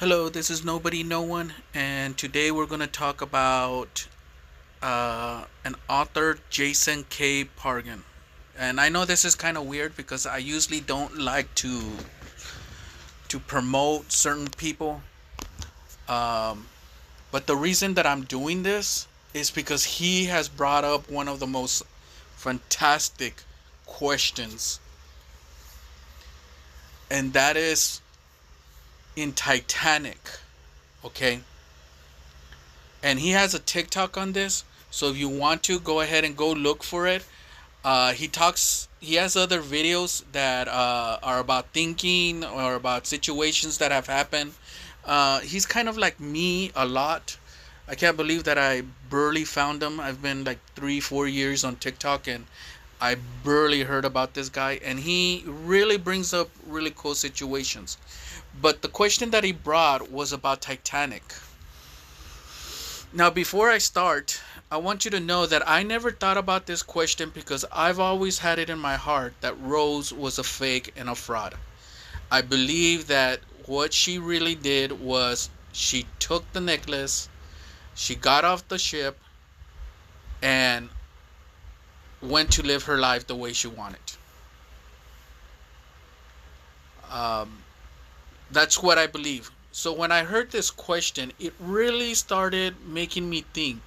Hello, this is Nobody No One, and today we're going to talk about an author, Jason K. Pargan. And I know this is kind of weird because I usually don't like to promote certain people, um, but the reason that I'm doing this is because he has brought up one of the most fantastic questions, and that is in Titanic. Okay, and he has a TikTok on this. So if you want to go ahead and go look for it, he talks. He has other videos that are about thinking or about situations that have happened. He's kind of like me a lot. I can't believe that I barely found him. I've been like 3, 4 years on TikTok and I barely heard about this guy. And he really brings up really cool situations. But the question that he brought was about Titanic. Now, before I start, I want you to know that I never thought about this question because I've always had it in my heart that Rose was a fake and a fraud. I believe that what she really did was she took the necklace, she got off the ship, and went to live her life the way she wanted. Um, that's what I believe. So when I heard this question, it really started making me think,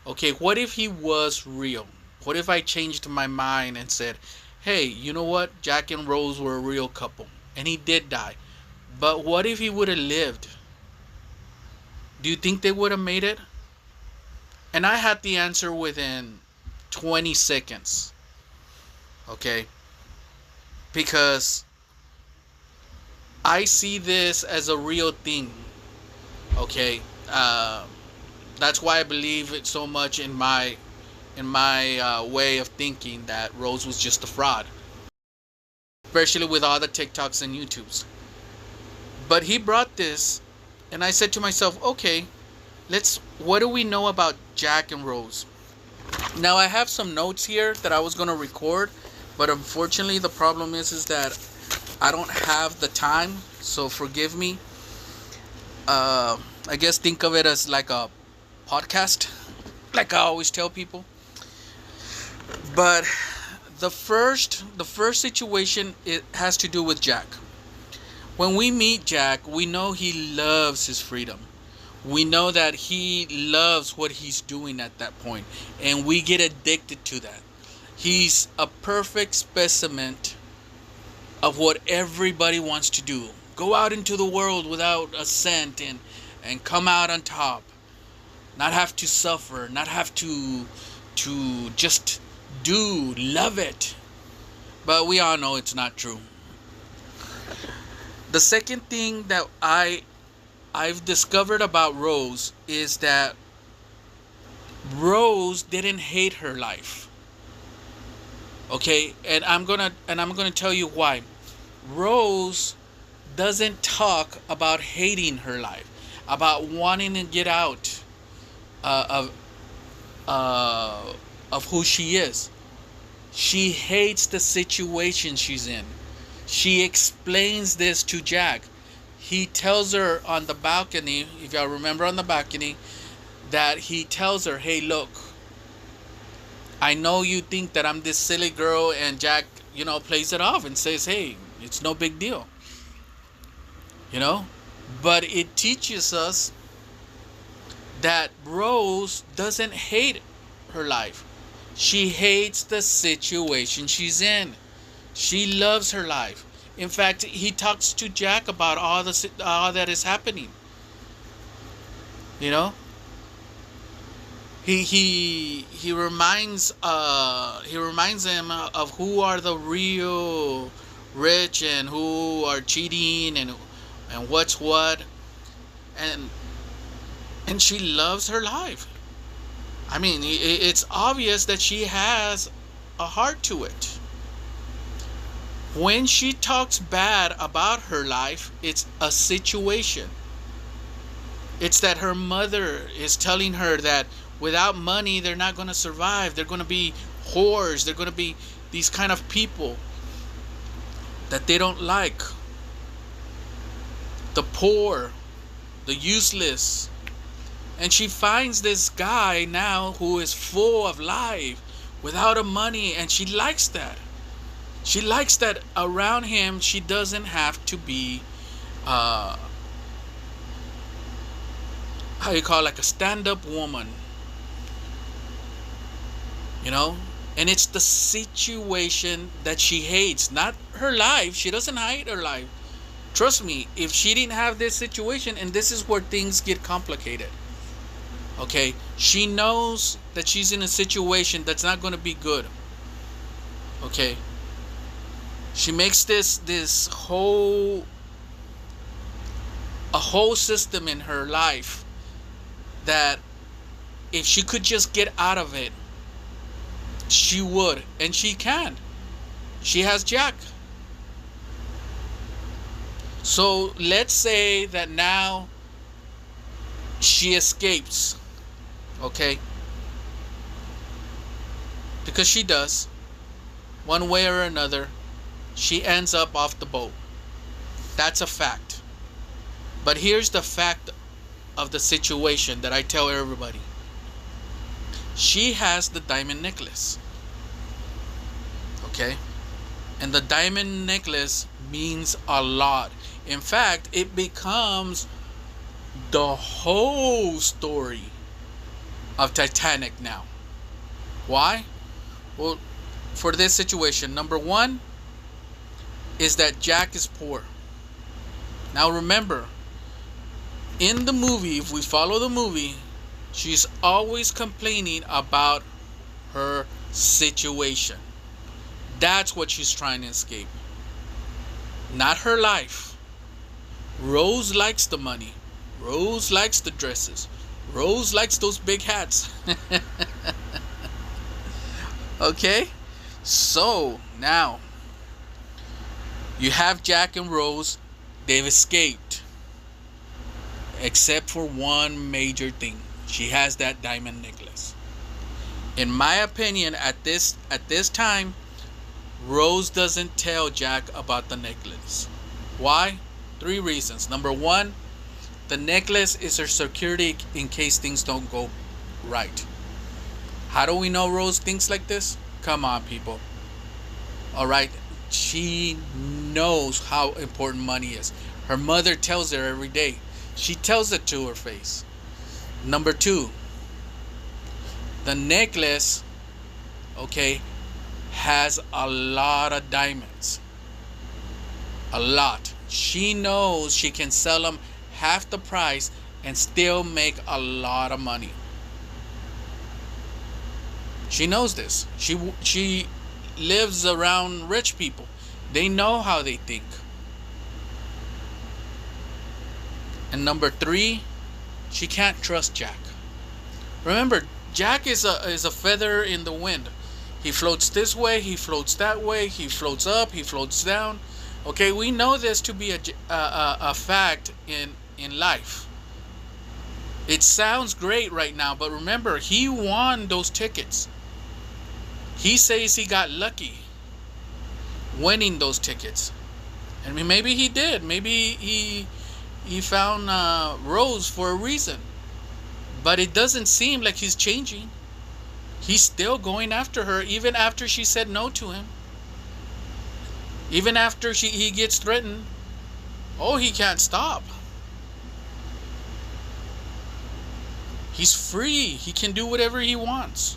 okay, what if he was real? What if I changed my mind and said, hey, you know what? Jack and Rose were a real couple. And he did die. But what if he would have lived? Do you think they would have made it? And I had the answer within 20 seconds. Okay? Because I see this as a real thing. Okay? That's why I believe it so much in my way of thinking that Rose was just a fraud, especially with all the TikToks and YouTubes. But he brought this, and I said to myself, okay, let's. What do we know about Jack and Rose? Now I have some notes here that I was gonna record, but unfortunately the problem is that I don't have the time. So forgive me. I guess think of it as like a podcast, like I always tell people. But the first situation, it has to do with Jack. When we meet Jack, we know he loves his freedom. We know that he loves what he's doing at that point, and we get addicted to that. He's a perfect specimen of what everybody wants to do. Go out into the world without a cent and come out on top. Not have to suffer, not have to just do, love it. But we all know it's not true. The second thing that I've discovered about Rose is that Rose didn't hate her life. Okay? And I'm going to tell you why. Rose doesn't talk about hating her life, about wanting to get out of of who she is. She hates the situation she's in. She explains this to Jack. He tells her on the balcony, if y'all remember on the balcony, that he tells her, hey, look, I know you think that I'm this silly girl, and Jack, plays it off and says, hey, it's no big deal. You know? But it teaches us that Rose doesn't hate her life. She hates the situation she's in. She loves her life. In fact, he talks to Jack about all that is happening. You know, he reminds him of who are the real rich and who are cheating and what's what, and she loves her life. I mean, it's obvious that she has a heart to it. When she talks bad about her life, it's a situation. It's that her mother is telling her that without money, they're not going to survive. They're going to be whores. They're going to be these kind of people that they don't like. The poor. the useless. And she finds this guy now who is full of life, without a money, and she likes that. She likes that around him she doesn't have to be how you call it, like a stand-up woman, you know. And it's the situation that she hates, not her life. She doesn't hate her life. Trust me, if she didn't have this situation, and this is where things get complicated, okay, she knows that she's in a situation that's not going to be good, okay. She makes this whole system in her life that if she could just get out of it, she would, and she can. She has Jack. So let's say that now she escapes, okay? Because she does, one way or another, she ends up off the boat. That's a fact. But here's the fact of the situation that I tell everybody. She has the diamond necklace, okay? And the diamond necklace means a lot. In fact, it becomes the whole story of Titanic now. Why? Well, for this situation, number one is that Jack is poor. Now remember, in the movie, if we follow the movie, she's always complaining about her situation. That's what she's trying to escape. Not her life. Rose likes the money. Rose likes the dresses. Rose likes those big hats. Okay? So, now, you have Jack and Rose. They've escaped. Except for one major thing. She has that diamond necklace. In my opinion, at this time, Rose doesn't tell Jack about the necklace. Why? 3 reasons. Number one, the necklace is her security in case things don't go right. How do we know Rose thinks like this? Come on, people. Alright? She knows how important money is. Her mother tells her every day. She tells it to her face. Number 2, the necklace, okay, has a lot of diamonds. A lot. She knows she can sell them half the price and still make a lot of money. She knows this. She lives around rich people. They know how they think. And number 3, she can't trust Jack. Remember, Jack is a feather in the wind. He floats this way, he floats that way, he floats up, he floats down. Okay, we know this to be a fact in life. It sounds great right now, but remember, he won those tickets. He says he got lucky winning those tickets. I mean, maybe he did. Maybe he found Rose for a reason. But it doesn't seem like he's changing. He's still going after her, even after she said no to him. Even after he gets threatened. Oh, he can't stop. He's free. He can do whatever he wants.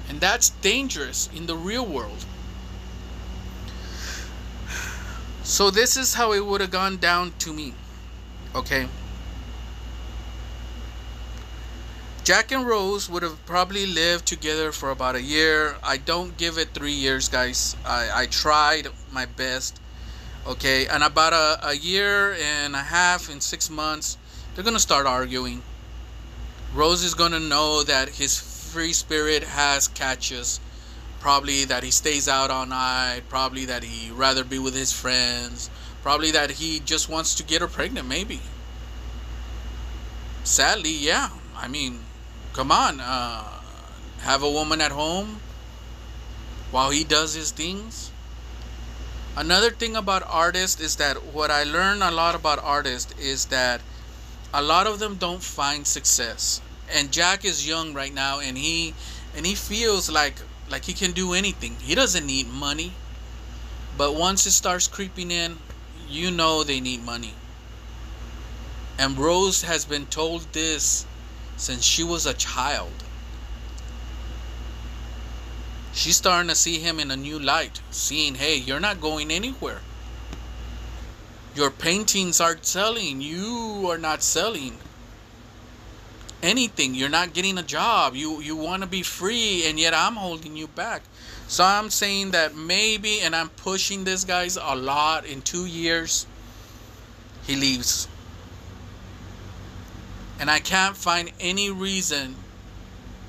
And that's dangerous in the real world. So this is how it would have gone down to me. Okay? Jack and Rose would have probably lived together for about a year. I don't give it 3 years, guys. I tried my best. Okay? And about a year and a half, in 6 months, they're going to start arguing. Rose is going to know that his free spirit has catches. Probably that he stays out all night. Probably that he'd rather be with his friends. Probably that he just wants to get her pregnant, maybe. Sadly, yeah. I mean, come on. Have a woman at home while he does his things. Another thing about artists is that what I learn a lot about artists is that a lot of them don't find success. And Jack is young right now, and he feels like he can do anything. He doesn't need money, but once it starts creeping in, you know they need money. And Rose has been told this since she was a child. She's starting to see him in a new light, seeing, hey, you're not going anywhere. Your paintings aren't selling. You are not selling anything. You're not getting a job. You want to be free, and yet I'm holding you back. So I'm saying that maybe, and I'm pushing this guys a lot, in 2 years he leaves. And I can't find any reason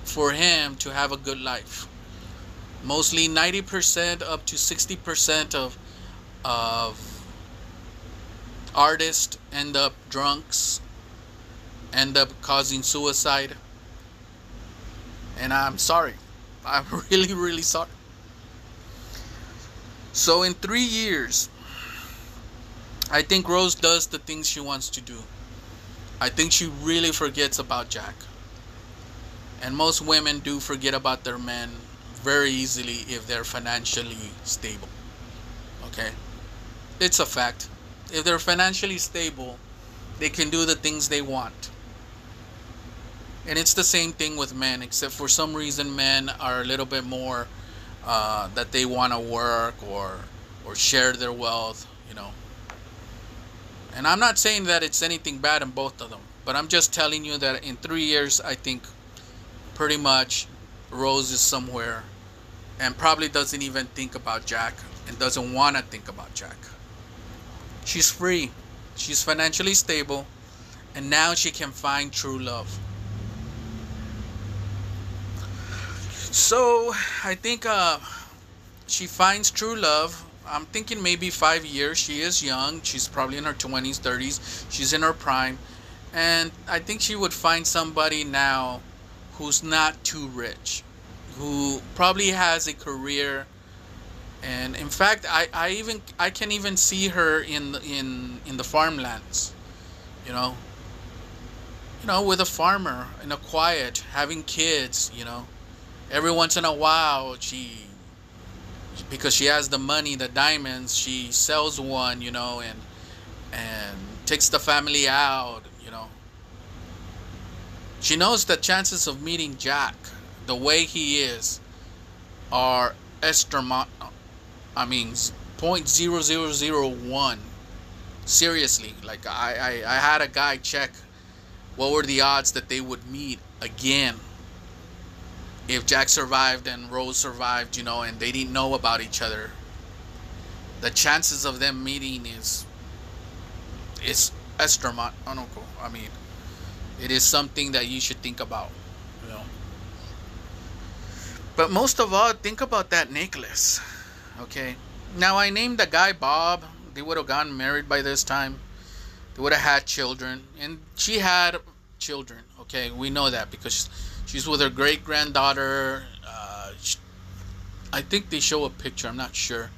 for him to have a good life. Mostly 90% up to 60% of artists end up drunks, end up causing suicide. And I'm sorry. I'm really, really sorry. So in 3 years, I think Rose does the things she wants to do. I think she really forgets about Jack. And most women do forget about their men very easily if they're financially stable. Okay? It's a fact. If they're financially stable, they can do the things they want. And it's the same thing with men, except for some reason men are a little bit more that they want to work or share their wealth, you know. And I'm not saying that it's anything bad in both of them, but I'm just telling you that in 3 years, I think pretty much Rose is somewhere and probably doesn't even think about Jack and doesn't want to think about Jack. She's free. She's financially stable, and now she can find true love. So I think she finds true love. I'm thinking maybe 5 years. She is young. She's probably in her 20s, 30s. She's in her prime. And I think she would find somebody now who's not too rich, who probably has a career. And in fact, I can even see her in the farmlands, you know. With a farmer in a quiet, having kids, Every once in a while, because she has the money, the diamonds, she sells one, and takes the family out, She knows the chances of meeting Jack, the way he is, are I mean, 0.0001. Seriously, like I had a guy check what were the odds that they would meet again if Jack survived and Rose survived, and they didn't know about each other. The chances of them meeting is astronomical. I mean, it is something that you should think about. But most of all, think about that necklace. Okay. Now I named the guy Bob. They would have gotten married by this time. They would have had children, and she had children. Okay, we know that because she's with her great granddaughter. I think they show a picture. I'm not sure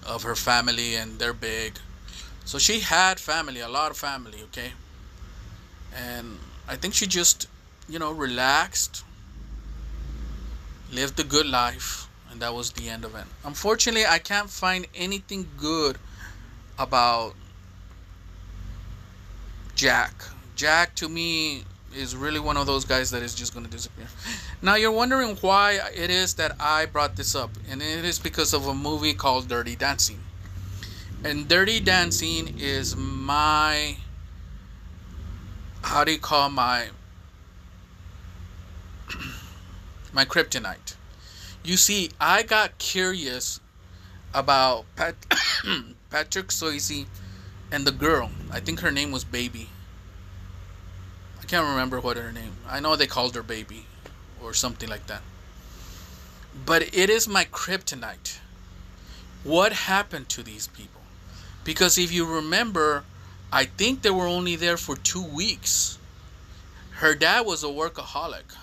of her family, and they're big. So she had family, a lot of family. Okay, and I think she just, relaxed, lived a good life, and that was the end of it. Unfortunately, I can't find anything good about Jack. Jack, to me, is really one of those guys that is just going to disappear. Now, you're wondering why it is that I brought this up, and it is because of a movie called Dirty Dancing. And Dirty Dancing is my, how do you call my kryptonite. You see, I got curious about Patrick Swayze and the girl. I think her name was Baby. I can't remember what her name. I know they called her Baby or something like that. But it is my kryptonite. What happened to these people? Because if you remember, I think they were only there for 2 weeks. Her dad was a workaholic.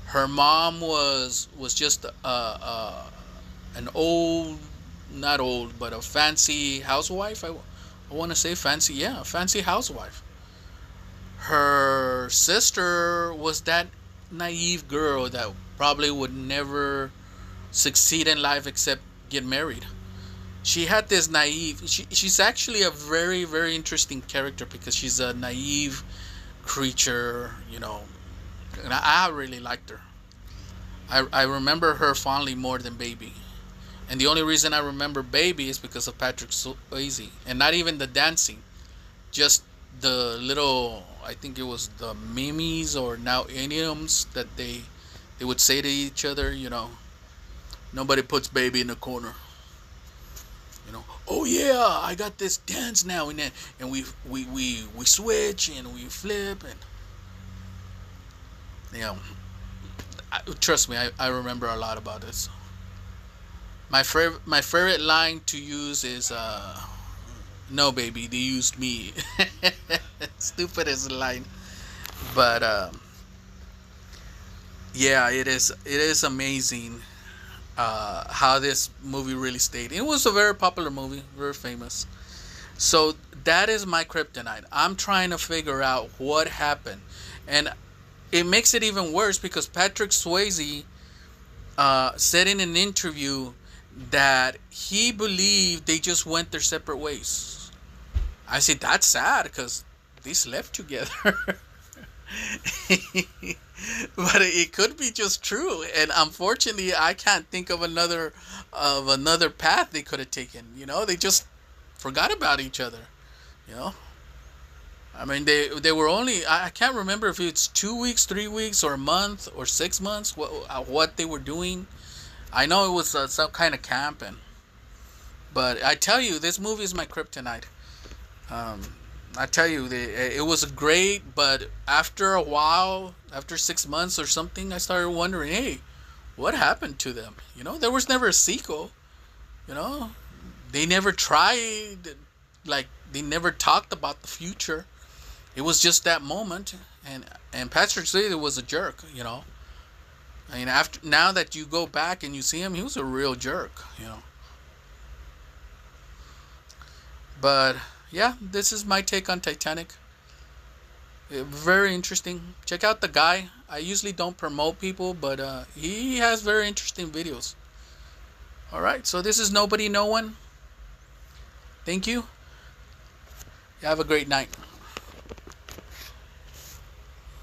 Her mom was just an old, not old, but a fancy housewife. I want to say fancy, yeah, fancy housewife. her sister was that naive girl that probably would never succeed in life except get married. She had this naive. She's actually a very, very interesting character because she's a naive creature, you know. And I really liked her. I remember her fondly more than Baby. And the only reason I remember Baby is because of Patrick Swayze. And not even the dancing. Just the little, I think it was the memes or now idioms that they would say to each other, you know. Nobody puts Baby in the corner. You know, oh yeah, I got this dance now, and then and we switch and we flip, and you know, trust me, I remember a lot about this. My favorite line to use is no baby, they used me. Stupidest line, but yeah, it is amazing how this movie really stayed. It was a very popular movie, very famous. So that is my kryptonite. I'm trying to figure out what happened, and it makes it even worse because Patrick Swayze said in an interview that he believed they just went their separate ways. I said that's sad because they slept together. But it could be just true, and unfortunately I can't think of another path they could have taken. You know, they just forgot about each other. You know, I mean, they were only, I can't remember if it's 2 weeks, 3 weeks, or a month, or 6 months, what they were doing. I know it was some kind of camping, but I tell you, this movie is my kryptonite. um, I tell you, it was great, but after a while, after 6 months or something, I started wondering, hey, what happened to them? You know, there was never a sequel. You know, they never tried, like, they never talked about the future. It was just that moment, and Patrick Swayze was a jerk. You know, I mean, after now that you go back and you see him, he was a real jerk. You know, but yeah, this is my take on Titanic. Very interesting. Check out the guy. I usually don't promote people, but he has very interesting videos. All right, so this is Nobody No One. Thank you. You have a great night.